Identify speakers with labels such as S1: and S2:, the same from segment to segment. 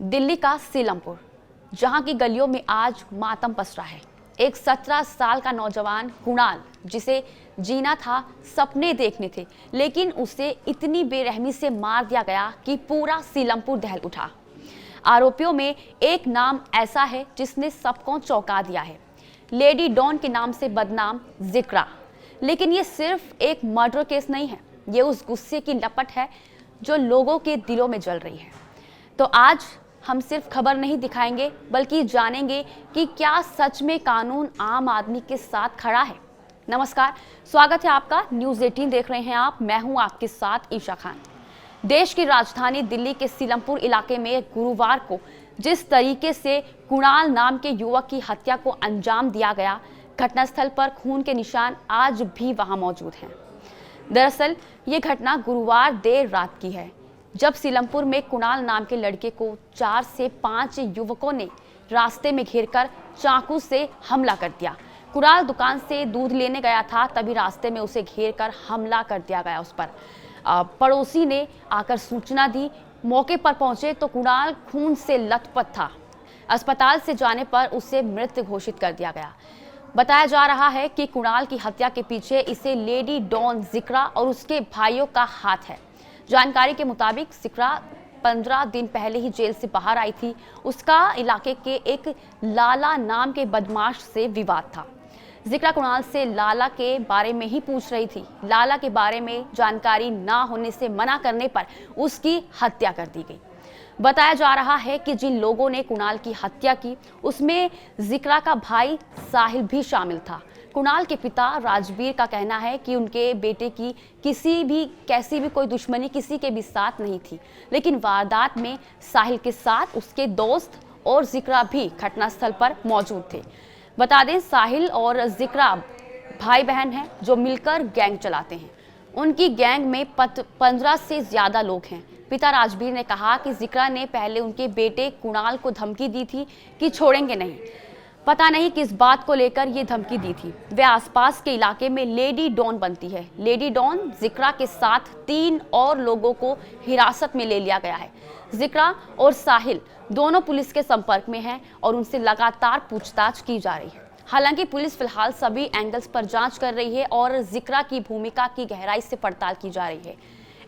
S1: दिल्ली का सीलमपुर, जहां की गलियों में आज मातम पसरा है। एक 17 साल का नौजवान कुणाल, जिसे जीना था, सपने देखने थे, लेकिन उसे इतनी बेरहमी से मार दिया गया कि पूरा सीलमपुर दहल उठा। आरोपियों में एक नाम ऐसा है जिसने सबको चौंका दिया है। लेडी डॉन के नाम से बदनाम जिक्रा। लेकिन ये सिर्फ एक मर्डर केस नहीं है, ये उस गुस्से की लपट है जो लोगों के दिलों में जल रही है। तो आज हम सिर्फ खबर नहीं दिखाएंगे, बल्कि जानेंगे कि क्या सच में कानून आम आदमी के साथ खड़ा है। नमस्कार, स्वागत है आपका। न्यूज़ 18 देख रहे हैं आप। मैं हूं आपके साथ ईशा खान। देश की राजधानी दिल्ली के सीलमपुर इलाके में गुरुवार को जिस तरीके से कुणाल नाम के युवक की हत्या को अंजाम दिया गया, घटनास्थल पर खून के निशान आज भी वहां मौजूद हैं। दरअसल ये घटना गुरुवार देर रात की है, जब सीलमपुर में कुणाल नाम के लड़के को 4 से 5 युवकों ने रास्ते में घेरकर चाकू से हमला कर दिया। कुणाल दुकान से दूध लेने गया था, तभी रास्ते में उसे घेरकर हमला कर दिया गया उस पर। पड़ोसी ने आकर सूचना दी। मौके पर पहुंचे तो कुणाल खून से लथपथ था। अस्पताल से जाने पर उसे मृत घोषित कर दिया गया। बताया जा रहा है कि कुणाल की हत्या के पीछे इसे लेडी डॉन जिक्रा और उसके भाइयों का हाथ है। जानकारी के मुताबिक जिक्रा 15 दिन पहले ही जेल से बाहर आई थी। उसका इलाके के एक लाला नाम के बदमाश से विवाद था। जिक्रा कुणाल से लाला के बारे में ही पूछ रही थी। लाला के बारे में जानकारी ना होने से मना करने पर उसकी हत्या कर दी गई। बताया जा रहा है कि जिन लोगों ने कुणाल की हत्या की, उसमें जिक्रा का भाई साहिल भी शामिल था। कुणाल के पिता राजवीर का कहना है कि उनके बेटे की कैसी भी कोई दुश्मनी किसी के भी साथ नहीं थी, लेकिन वारदात में साहिल के साथ उसके दोस्त और जिक्रा भी घटनास्थल पर मौजूद थे। बता दें, साहिल और जिक्रा भाई बहन हैं जो मिलकर गैंग चलाते हैं। उनकी गैंग में 15 से ज्यादा लोग हैं। पिता राजवीर ने कहा कि जिक्रा ने पहले उनके बेटे कुणाल को धमकी दी थी कि छोड़ेंगे नहीं। पता नहीं किस बात को लेकर ये धमकी दी थी। वे आसपास के इलाके में लेडी डॉन बनती है। लेडी डॉन जिक्रा के साथ 3 और लोगों को हिरासत में ले लिया गया है। जिक्रा और साहिल दोनों पुलिस के संपर्क में हैं और उनसे लगातार पूछताछ की जा रही है। हालांकि पुलिस फिलहाल सभी एंगल्स पर जांच कर रही है और जिक्रा की भूमिका की गहराई से पड़ताल की जा रही है।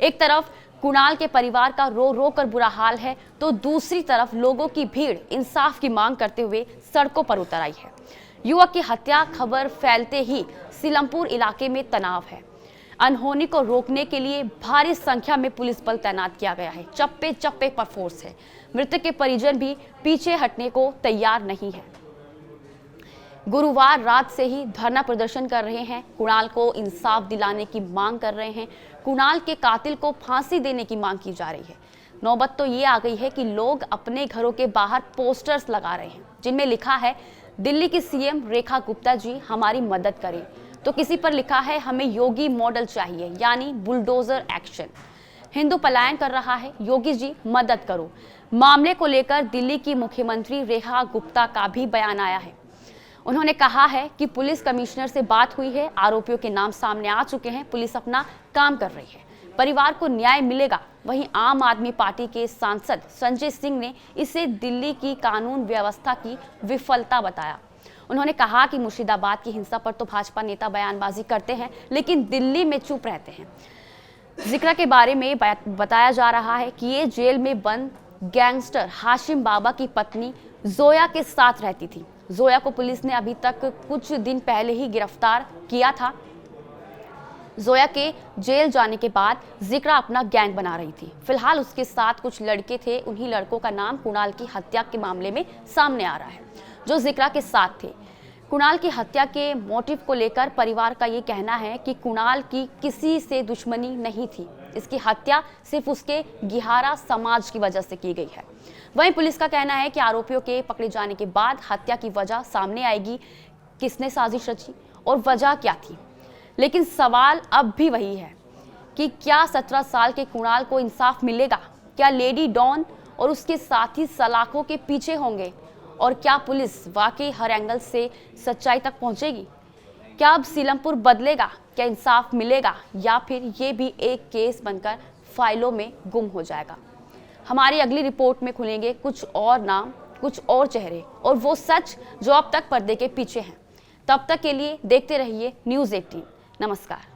S1: एक तरफ कुणाल के परिवार का रो रो कर बुरा हाल है, तो दूसरी तरफ लोगों की भीड़ इंसाफ की मांग करते हुए सड़कों पर उतर आई है। युवक की हत्या खबर फैलते ही सीलमपुर इलाके में तनाव है। अनहोनी को रोकने के लिए भारी संख्या में पुलिस बल तैनात किया गया है। चप्पे चप्पे पर फोर्स है। मृतक के परिजन भी पीछे हटने को तैयार नहीं है। गुरुवार रात से ही धरना प्रदर्शन कर रहे हैं। कुणाल को इंसाफ दिलाने की मांग कर रहे हैं। कुणाल के कातिल को फांसी देने की मांग की जा रही है। नौबत तो ये आ गई है कि लोग अपने घरों के बाहर पोस्टर्स लगा रहे हैं, जिनमें लिखा है, दिल्ली की सीएम रेखा गुप्ता जी हमारी मदद करें। तो किसी पर लिखा है, हमें योगी मॉडल चाहिए, यानी बुलडोजर एक्शन। हिंदू पलायन कर रहा है, योगी जी मदद करो। मामले को लेकर दिल्ली की मुख्यमंत्री रेखा गुप्ता का भी बयान आया है। उन्होंने कहा है कि पुलिस कमिश्नर से बात हुई है, आरोपियों के नाम सामने आ चुके हैं, पुलिस अपना काम कर रही है, परिवार को न्याय मिलेगा। वहीं आम आदमी पार्टी के सांसद संजय सिंह ने इसे दिल्ली की कानून व्यवस्था की विफलता बताया। उन्होंने कहा कि मुर्शिदाबाद की हिंसा पर तो भाजपा नेता बयानबाजी करते हैं, लेकिन दिल्ली में चुप रहते हैं। जिक्रा के बारे में बताया जा रहा है कि ये जेल में बंद गैंगस्टर हाशिम बाबा की पत्नी जोया के साथ रहती थी। जोया को पुलिस ने अभी तक कुछ दिन पहले ही गिरफ्तार किया था। जोया के जेल जाने के बाद जिक्रा अपना गैंग बना रही थी। फिलहाल उसके साथ कुछ लड़के थे। उन्हीं लड़कों का नाम कुणाल की हत्या के मामले में सामने आ रहा है, जो जिक्रा के साथ थे। कुणाल की हत्या के मोटिव को लेकर परिवार का ये कहना है कि कुणाल की किसी से दुश्मनी नहीं थी। इसकी हत्या सिर्फ उसके गिहारा समाज की वजह से की गई है। वहीं पुलिस का कहना है कि आरोपियों के पकड़े जाने के बाद हत्या की वजह सामने आएगी, किसने साजिश रची और वजह क्या थी। लेकिन सवाल अब भी वही है कि क्या 17 साल के कुणाल को इंसाफ मिलेगा? क्या लेडी डॉन और उसके साथी सलाखों के पीछे होंगे? और क्या पुलिस वाकई हर एंगल से सच्चाई तक पहुंचेगी? क्या अब सीलमपुर बदलेगा? क्या इंसाफ मिलेगा, या फिर ये भी एक केस बनकर फाइलों में गुम हो जाएगा? हमारी अगली रिपोर्ट में खुलेंगे कुछ और नाम, कुछ और चेहरे और वो सच जो अब तक पर्दे के पीछे हैं। तब तक के लिए देखते रहिए न्यूज़ 18। नमस्कार।